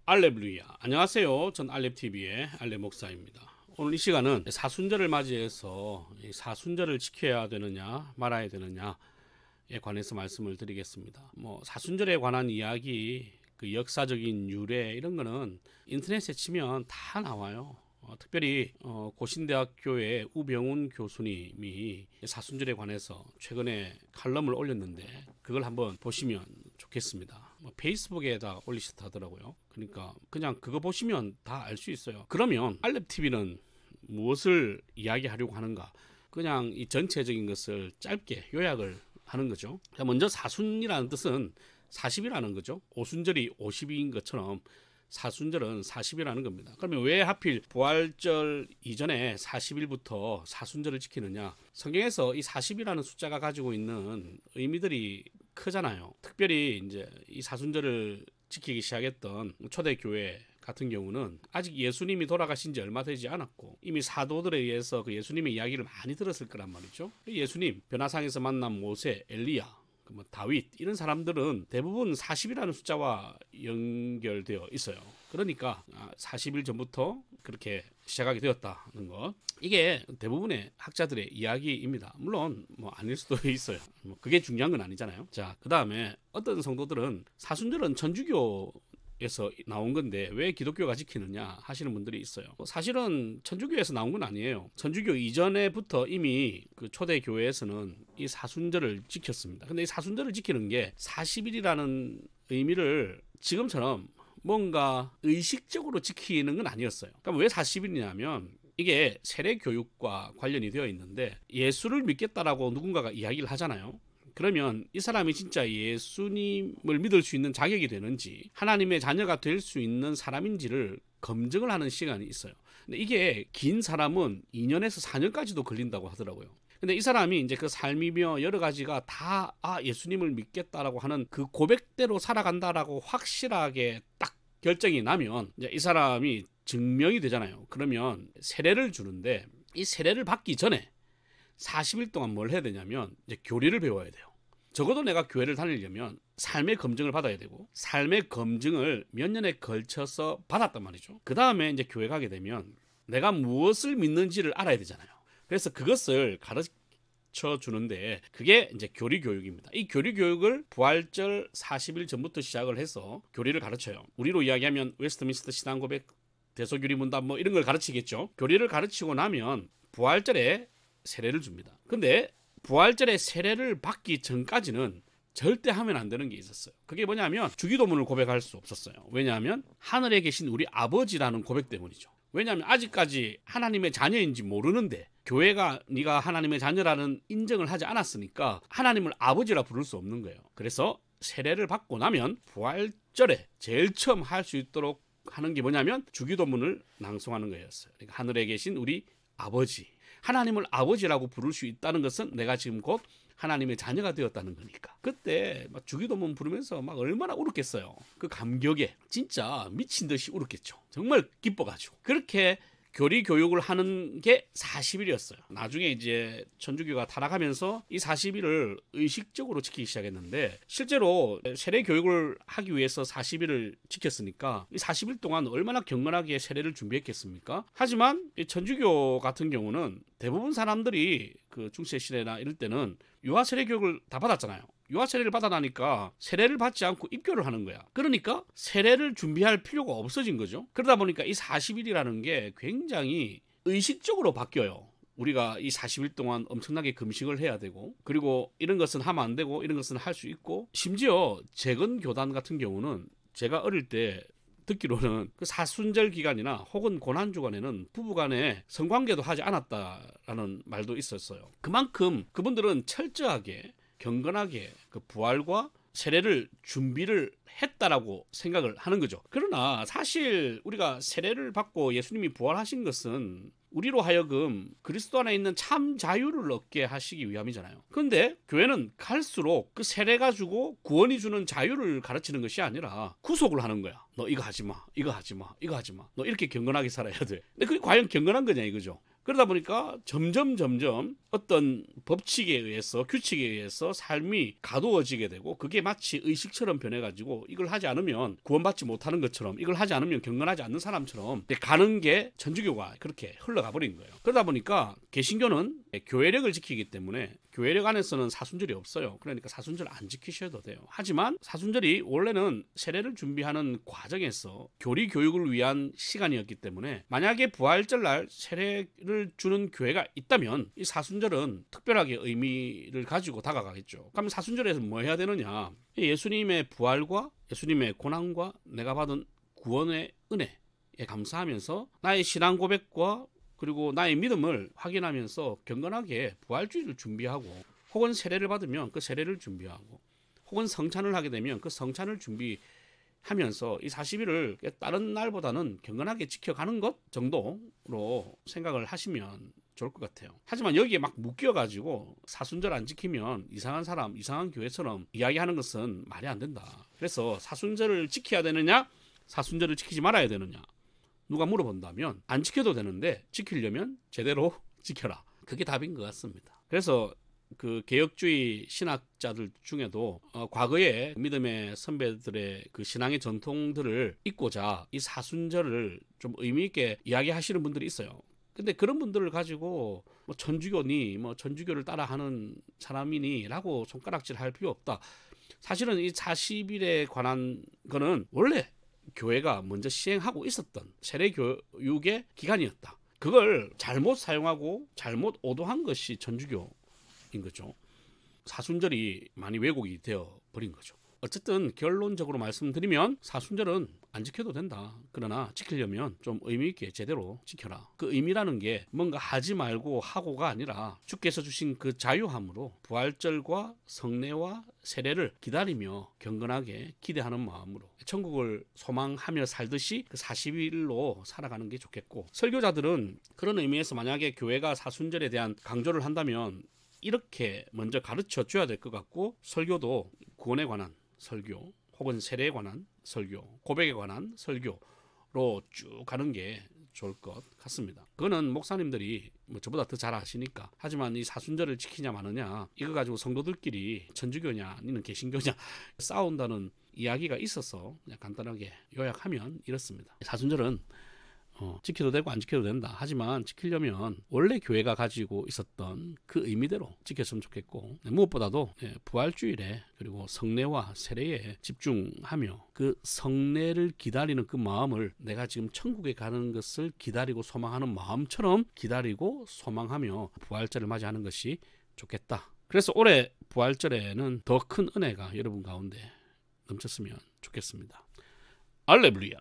알렙루야. 안녕하세요. 전 알렙TV의 알렙 목사입니다. 오늘 이 시간은 사순절을 맞이해서 이 사순절을 지켜야 되느냐 말아야 되느냐에 관해서 말씀을 드리겠습니다. 사순절에 관한 이야기, 그 역사적인 유래 이런 거는 인터넷에 치면 다 나와요. 특별히 고신대학교의 우병훈 교수님이 사순절에 관해서 최근에 칼럼을 올렸는데 그걸 한번 보시면 좋겠습니다. 페이스북에다 올리셨다더라고요. 그러니까 그냥 그거 보시면 다 알 수 있어요. 그러면 알렙TV는 무엇을 이야기하려고 하는가? 그냥 이 전체적인 것을 짧게 요약을 하는 거죠. 먼저 사순이라는 뜻은 40이라는 거죠. 오순절이 50인 것처럼 사순절은 40이라는 겁니다. 그러면 왜 하필 부활절 이전에 40일부터 사순절을 지키느냐? 성경에서 이 40이라는 숫자가 가지고 있는 의미들이 크잖아요. 특별히 이제 이 사순절을 지키기 시작했던 초대교회 같은 경우는 아직 예수님이 돌아가신 지 얼마 되지 않았고 이미 사도들에 의해서 그 예수님의 이야기를 많이 들었을 거란 말이죠. 예수님, 변화상에서 만난 모세, 엘리야, 다윗 이런 사람들은 대부분 40이라는 숫자와 연결되어 있어요. 그러니까 40일 전부터 그렇게 시작하게 되었다는 것, 이게 대부분의 학자들의 이야기입니다. 물론 아닐 수도 있어요. 그게 중요한 건 아니잖아요. 자, 그 다음에 어떤 성도들은 사순절은 천주교에서 나온 건데 왜 기독교가 지키느냐 하시는 분들이 있어요. 사실은 천주교에서 나온 건 아니에요. 천주교 이전에부터 이미 그 초대 교회에서는 이 사순절을 지켰습니다. 근데 이 사순절을 지키는 게 40일이라는 의미를 지금처럼 뭔가 의식적으로 지키는 건 아니었어요. 그러니까 왜 40일이냐면 이게 세례 교육과 관련이 되어 있는데 예수를 믿겠다라고 누군가가 이야기를 하잖아요. 그러면 이 사람이 진짜 예수님을 믿을 수 있는 자격이 되는지, 하나님의 자녀가 될 수 있는 사람인지를 검증을 하는 시간이 있어요. 근데 이게 긴 사람은 2년에서 4년까지도 걸린다고 하더라고요. 근데 이 사람이 이제 그 삶이며 여러 가지가 다 예수님을 믿겠다라고 하는 그 고백대로 살아간다라고 확실하게 딱 결정이 나면 이제 이 사람이 증명이 되잖아요. 그러면 세례를 주는데 이 세례를 받기 전에 40일 동안 뭘 해야 되냐면 이제 교리를 배워야 돼요. 적어도 내가 교회를 다니려면 삶의 검증을 받아야 되고 삶의 검증을 몇 년에 걸쳐서 받았단 말이죠. 그 다음에 이제 교회 가게 되면 내가 무엇을 믿는지를 알아야 되잖아요. 그래서 그것을 가르쳐 주는데 그게 이제 교리 교육입니다. 이 교리 교육을 부활절 40일 전부터 시작을 해서 교리를 가르쳐요. 우리로 이야기하면 웨스트민스터 신앙 고백, 대소교리 문답 이런 걸 가르치겠죠. 교리를 가르치고 나면 부활절에 세례를 줍니다. 근데 부활절에 세례를 받기 전까지는 절대 하면 안 되는 게 있었어요. 그게 뭐냐면 주기도문을 고백할 수 없었어요. 왜냐하면 하늘에 계신 우리 아버지라는 고백 때문이죠. 왜냐하면 아직까지 하나님의 자녀인지 모르는데 교회가 네가 하나님의 자녀라는 인정을 하지 않았으니까 하나님을 아버지라 부를 수 없는 거예요. 그래서 세례를 받고 나면 부활절에 제일 처음 할 수 있도록 하는 게 뭐냐면 주기도문을 낭송하는 거였어요. 그러니까 하늘에 계신 우리 아버지, 하나님을 아버지라고 부를 수 있다는 것은 내가 지금 곧 하나님의 자녀가 되었다는 거니까. 그때 주기도문 부르면서 얼마나 울었겠어요. 그 감격에 진짜 미친 듯이 울었겠죠. 정말 기뻐가지고. 그렇게 교리 교육을 하는 게 40일이었어요. 나중에 이제 천주교가 타락하면서 이 40일을 의식적으로 지키기 시작했는데 실제로 세례 교육을 하기 위해서 40일을 지켰으니까 이 40일 동안 얼마나 경건하게 세례를 준비했겠습니까? 하지만 이 천주교 같은 경우는 대부분 사람들이 그 중세 시대나 이럴 때는 유아 세례 교육을 다 받았잖아요. 유아 세례를 받아 나니까 세례를 받지 않고 입교를 하는 거야. 그러니까 세례를 준비할 필요가 없어진 거죠. 그러다 보니까 이 40일이라는 게 굉장히 의식적으로 바뀌어요. 우리가 이 40일 동안 엄청나게 금식을 해야 되고, 그리고 이런 것은 하면 안 되고 이런 것은 할 수 있고, 심지어 재건 교단 같은 경우는 제가 어릴 때 듣기로는 그 사순절 기간이나 혹은 고난 주간에는 부부간에 성관계도 하지 않았다라는 말도 있었어요. 그만큼 그분들은 철저하게 경건하게 그 부활과 세례를 준비를 했다라고 생각을 하는 거죠. 그러나 사실 우리가 세례를 받고 예수님이 부활하신 것은 우리로 하여금 그리스도 안에 있는 참 자유를 얻게 하시기 위함이잖아요. 그런데 교회는 갈수록 그 세례 가지고 구원이 주는 자유를 가르치는 것이 아니라 구속을 하는 거야. 너 이거 하지 마, 이거 하지 마, 이거 하지 마. 너 이렇게 경건하게 살아야 돼. 근데 그게 과연 경건한 거냐 이거죠. 그러다 보니까 점점 어떤 법칙에 의해서, 규칙에 의해서 삶이 가두어지게 되고, 그게 마치 의식처럼 변해가지고 이걸 하지 않으면 구원받지 못하는 것처럼, 이걸 하지 않으면 경건하지 않는 사람처럼 가는 게 천주교가 그렇게 흘러가 버린 거예요. 그러다 보니까 개신교는 교회력을 지키기 때문에 교회력 안에서는 사순절이 없어요. 그러니까 사순절 안 지키셔도 돼요. 하지만 사순절이 원래는 세례를 준비하는 과정에서 교리 교육을 위한 시간이었기 때문에, 만약에 부활절 날 세례를 주는 교회가 있다면 이 사순절은 특별하게 의미를 가지고 다가가겠죠. 그럼 사순절에서 뭐 해야 되느냐? 예수님의 부활과 예수님의 고난과 내가 받은 구원의 은혜에 감사하면서 나의 신앙 고백과 그리고 나의 믿음을 확인하면서 경건하게 부활주의를 준비하고, 혹은 세례를 받으면 그 세례를 준비하고, 혹은 성찬을 하게 되면 그 성찬을 준비하면서 이 40일을 다른 날보다는 경건하게 지켜가는 것 정도로 생각을 하시면 좋을 것 같아요. 하지만 여기에 막 묶여가지고 사순절 안 지키면 이상한 사람, 이상한 교회처럼 이야기하는 것은 말이 안 된다. 그래서 사순절을 지켜야 되느냐, 사순절을 지키지 말아야 되느냐, 누가 물어본다면 안 지켜도 되는데 지키려면 제대로 지켜라. 그게 답인 것 같습니다. 그래서 그 개혁주의 신학자들 중에도 과거의 믿음의 선배들의 그 신앙의 전통들을 잇고자 이 사순절을 좀 의미 있게 이야기하시는 분들이 있어요. 근데 그런 분들을 가지고 뭐 천주교니 뭐 천주교를 따라하는 사람이니 라고 손가락질할 필요 없다. 사실은 이 40일에 관한 거는 원래 교회가 먼저 시행하고 있었던 세례 교육의 기간이었다. 그걸 잘못 사용하고 잘못 오도한 것이 천주교인 거죠. 사순절이 많이 왜곡이 되어 버린 거죠. 어쨌든 결론적으로 말씀드리면 사순절은 안 지켜도 된다. 그러나 지키려면 좀 의미 있게 제대로 지켜라. 그 의미라는 게 뭔가 하지 말고 하고가 아니라 주께서 주신 그 자유함으로 부활절과 성례와 세례를 기다리며 경건하게 기대하는 마음으로 천국을 소망하며 살듯이 그 40일로 살아가는 게 좋겠고, 설교자들은 그런 의미에서 만약에 교회가 사순절에 대한 강조를 한다면 이렇게 먼저 가르쳐 줘야 될 것 같고, 설교도 구원에 관한 설교 혹은 세례에 관한 설교, 고백에 관한 설교로 쭉 가는 게 좋을 것 같습니다. 그거는 목사님들이 뭐 저보다 더 잘 아시니까. 하지만 이 사순절을 지키냐 마느냐, 이거 가지고 성도들끼리 천주교냐 아니면 개신교냐 싸운다는 이야기가 있어서 그냥 간단하게 요약하면 이렇습니다. 사순절은 지켜도 되고 안 지켜도 된다. 하지만 지키려면 원래 교회가 가지고 있었던 그 의미대로 지켰으면 좋겠고, 무엇보다도 부활주일에 그리고 성례와 세례에 집중하며 그 성례를 기다리는 그 마음을 내가 지금 천국에 가는 것을 기다리고 소망하는 마음처럼 기다리고 소망하며 부활절을 맞이하는 것이 좋겠다. 그래서 올해 부활절에는 더 큰 은혜가 여러분 가운데 넘쳤으면 좋겠습니다. 할렐루야.